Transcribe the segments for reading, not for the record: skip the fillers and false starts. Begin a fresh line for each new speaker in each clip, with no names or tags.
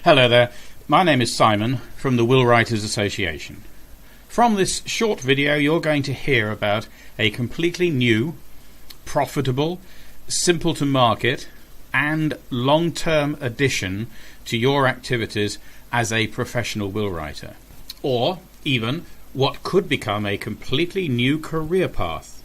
Hello there, my name is Simon from the Willwriters Association. From this short video you're going to hear about a completely new, profitable, simple to market and long-term addition to your activities as a professional will writer, or even what could become a completely new career path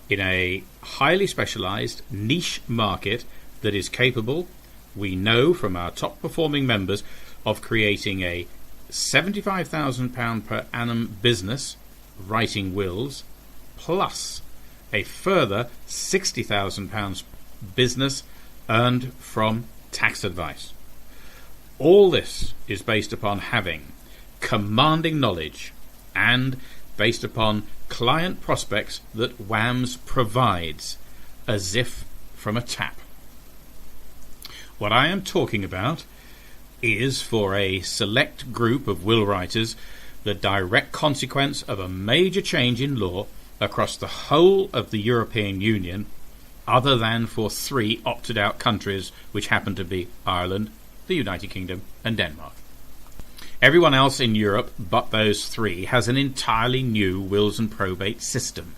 in a highly specialized niche market that is capable, we know from our top performing members, of creating a £75,000 per annum business writing wills, plus a further £60,000 business earned from tax advice. All this is based upon having commanding knowledge and based upon client prospects that WAMS provides as if from a tap. What I am talking about is, for a select group of will writers, the direct consequence of a major change in law across the whole of the European Union, other than for 3 opted out countries, which happen to be Ireland, the United Kingdom and Denmark. Everyone else in Europe but those 3 has an entirely new wills and probate system,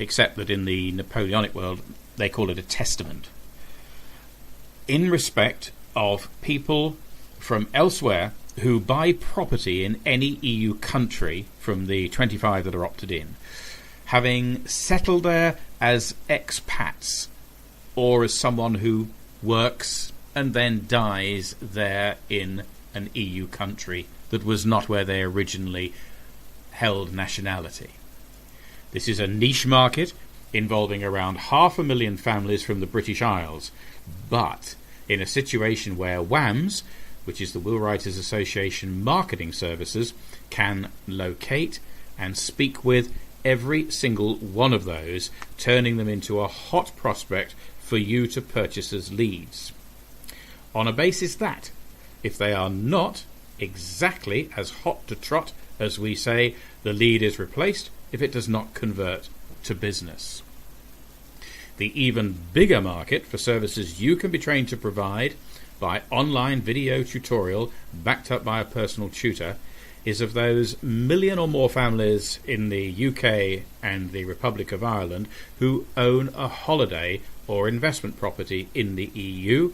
except that in the Napoleonic world they call it a testament. In respect of people from elsewhere who buy property in any EU country from the 25 that are opted in, having settled there as expats or as someone who works and then dies there in an EU country that was not where they originally held nationality. This is a niche market involving around 500,000 families from the British Isles, but in a situation where WAMS, which is the Willwriters Association Marketing Services, can locate and speak with every single one of those, turning them into a hot prospect for you to purchase as leads. On a basis that, if they are not exactly as hot to trot as we say, the lead is replaced if it does not convert to business. The even bigger market for services you can be trained to provide by online video tutorial backed up by a personal tutor is of those 1 million or more families in the UK and the Republic of Ireland who own a holiday or investment property in the EU,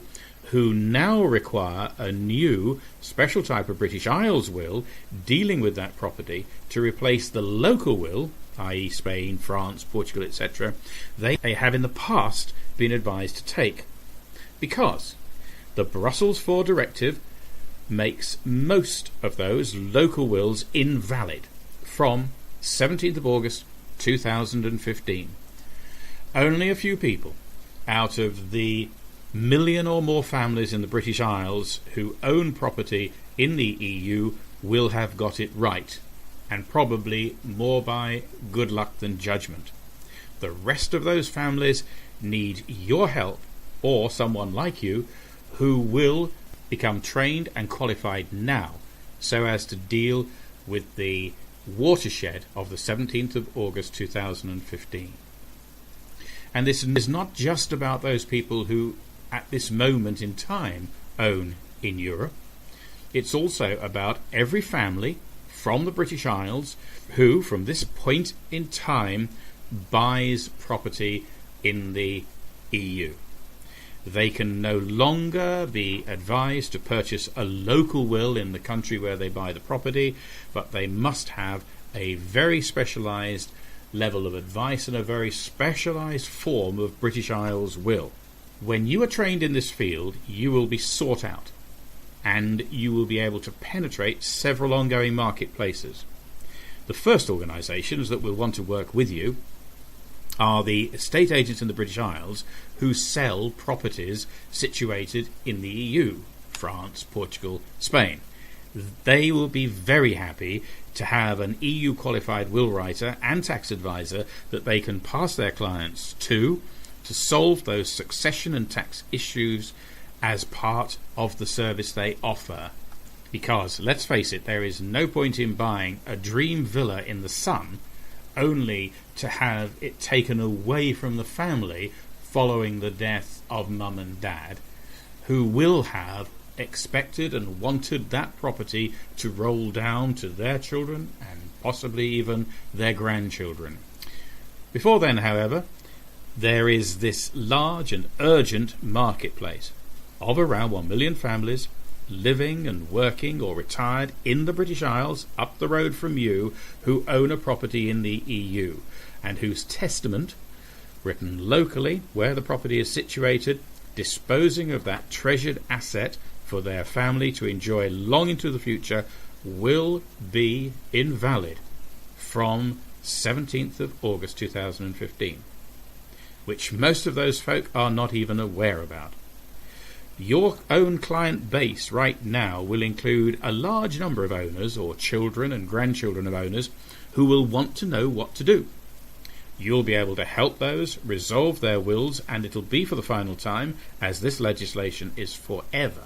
who now require a new special type of British Isles will dealing with that property to replace the local will, i.e. Spain, France, Portugal, etc., they have in the past been advised to take, because the Brussels IV directive makes most of those local wills invalid from 17th of August 2015. Only a few people out of the 1 million or more families in the British Isles who own property in the EU will have got it right, and probably more by good luck than judgment. The rest of those families need your help, or someone like you who will become trained and qualified now so as to deal with the watershed of the 17th of August 2015. And this is not just about those people who at this moment in time own in Europe. It's also about every family from the British Isles who from this point in time buys property in the EU. They can no longer be advised to purchase a local will in the country where they buy the property, but they must have a very specialised level of advice and a very specialised form of British Isles will. When you are trained in this field, you will be sought out, and you will be able to penetrate several ongoing marketplaces. The first organisations that will want to work with you are the estate agents in the British Isles who sell properties situated in the EU, France, Portugal, Spain. They will be very happy to have an EU qualified will writer and tax advisor that they can pass their clients to solve those succession and tax issues as part of the service they offer. Because, let's face it, there is no point in buying a dream villa in the sun only to have it taken away from the family following the death of mum and dad, who will have expected and wanted that property to roll down to their children and possibly even their grandchildren. Before then, however, there is this large and urgent marketplace of around 1 million families living and working or retired in the British Isles up the road from you who own a property in the EU and whose testament, written locally where the property is situated, disposing of that treasured asset for their family to enjoy long into the future, will be invalid from 17th of August 2015, which most of those folk are not even aware about. Your own client base right now will include a large number of owners or children and grandchildren of owners who will want to know what to do. You'll be able to help those resolve their wills, and it'll be for the final time, as this legislation is forever,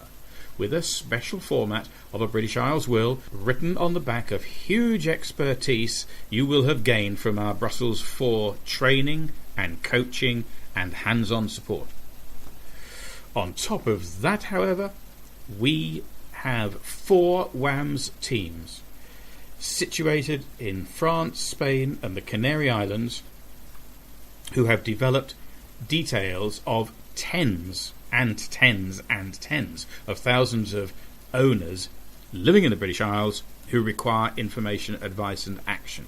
with a special format of a British Isles will written on the back of huge expertise you will have gained from our Brussels 4 training and coaching and hands-on support. On top of that, however, we have 4 WAMS teams situated in France, Spain and the Canary Islands who have developed details of tens and tens and tens of thousands of owners living in the British Isles who require information, advice and action.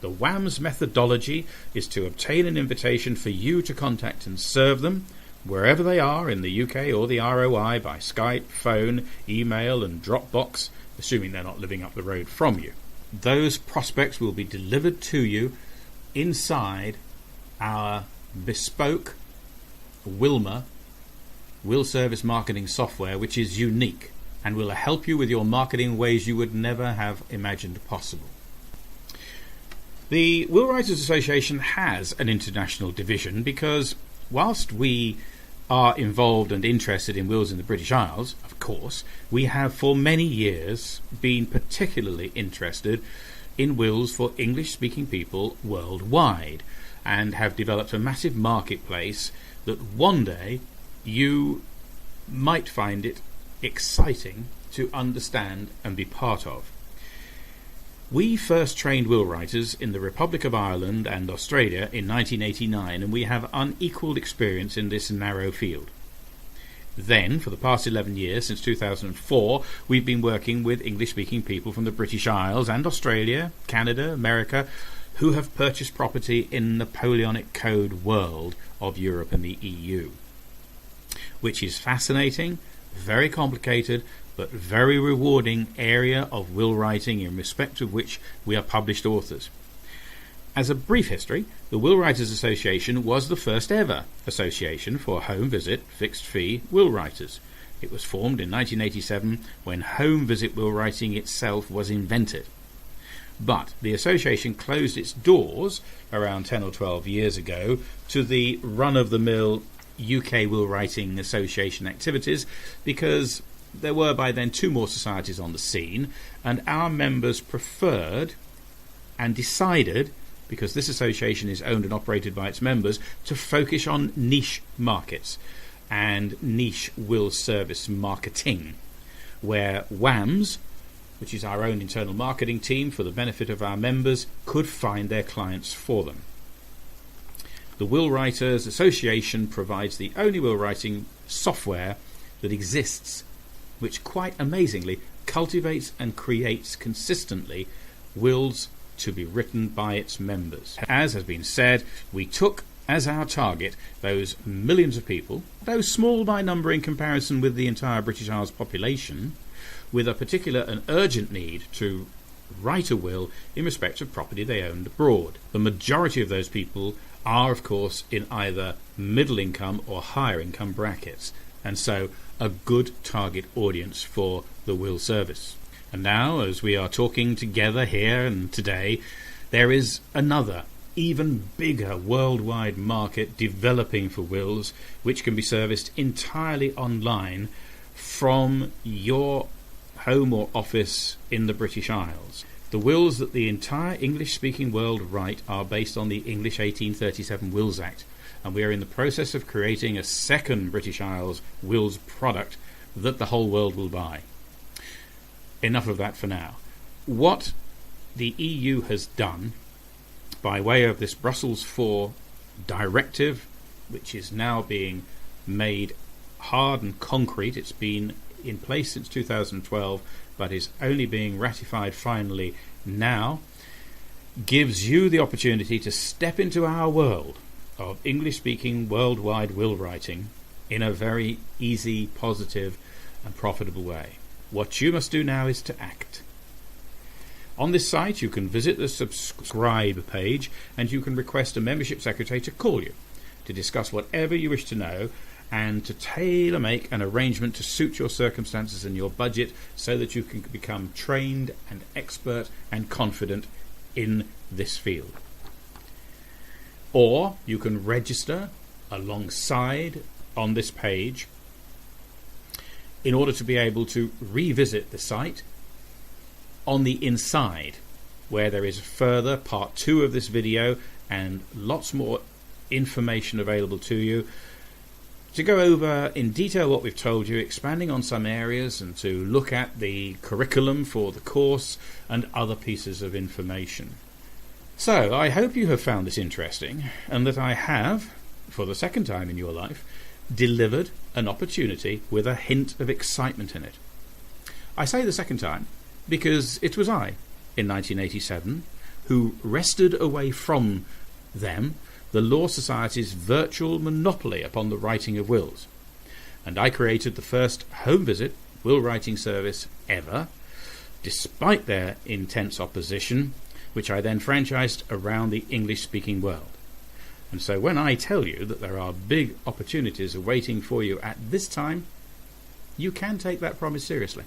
The WAMS methodology is to obtain an invitation for you to contact and serve them wherever they are in the UK or the ROI by Skype, phone, email and Dropbox, assuming they're not living up the road from you. Those prospects will be delivered to you inside our bespoke Wilma will service marketing software, which is unique and will help you with your marketing in ways you would never have imagined possible. The Willwriters Association has an international division because whilst we are involved and interested in wills in the British Isles, of course, we have for many years been particularly interested in wills for English-speaking people worldwide and have developed a massive marketplace that one day you might find it exciting to understand and be part of. We first trained will writers in the Republic of Ireland and Australia in 1989, and we have unequalled experience in this narrow field. Then, for the past 11 years, since 2004, we've been working with English-speaking people from the British Isles and Australia, Canada, America, who have purchased property in the Napoleonic Code world of Europe and the EU, which is fascinating, very complicated, but very rewarding area of will writing in respect of which we are published authors. As a brief history, the Willwriters Association was the first ever association for home visit fixed fee will writers. It was formed in 1987 when home visit will writing itself was invented. But the association closed its doors around 10 or 12 years ago to the run-of-the-mill UK Will Writing Association activities because there were by then 2 more societies on the scene, and our members preferred and decided, because this association is owned and operated by its members, to focus on niche markets and niche will service marketing, where WAMS, which is our own internal marketing team for the benefit of our members, could find their clients for them. The Willwriters Association provides the only will writing software that exists, which quite amazingly cultivates and creates consistently wills to be written by its members. As has been said, we took as our target those millions of people, though small by number in comparison with the entire British Isles population, with a particular and urgent need to write a will in respect of property they owned abroad. The majority of those people are, of course, in either middle income or higher income brackets, and so a good target audience for the will service. And now, as we are talking together here and today, there is another, even bigger worldwide market developing for wills, which can be serviced entirely online from your home or office in the British Isles. The wills that the entire English-speaking world write are based on the English 1837 Wills Act, and we are in the process of creating a second British Isles wills product that the whole world will buy. Enough of that for now. What the EU has done by way of this Brussels 4 directive, which is now being made hard and concrete, it's been in place since 2012 but is only being ratified finally now, gives you the opportunity to step into our world of English-speaking worldwide will writing in a very easy, positive and profitable way. What you must do now is to act. On this site you can visit the subscribe page and you can request a membership secretary to call you to discuss whatever you wish to know and to tailor-make an arrangement to suit your circumstances and your budget so that you can become trained and expert and confident in this field. Or you can register alongside on this page in order to be able to revisit the site on the inside, where there is further part 2 of this video and lots more information available to you to go over in detail what we've told you, expanding on some areas, and to look at the curriculum for the course and other pieces of information. So I hope you have found this interesting and that I have, for the second time in your life, delivered an opportunity with a hint of excitement in it. I say the second time because it was I, in 1987, who wrested away from them the Law Society's virtual monopoly upon the writing of wills, and I created the first home visit will writing service ever, despite their intense opposition, which I then franchised around the English-speaking world. And so when I tell you that there are big opportunities awaiting for you at this time, you can take that promise seriously.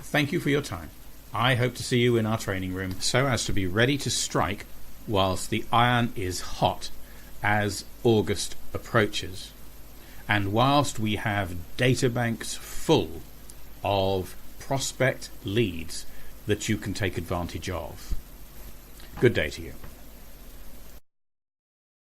Thank you for your time. I hope to see you in our training room so as to be ready to strike whilst the iron is hot as August approaches, and whilst we have databanks full of prospect leads that you can take advantage of. Good day to you.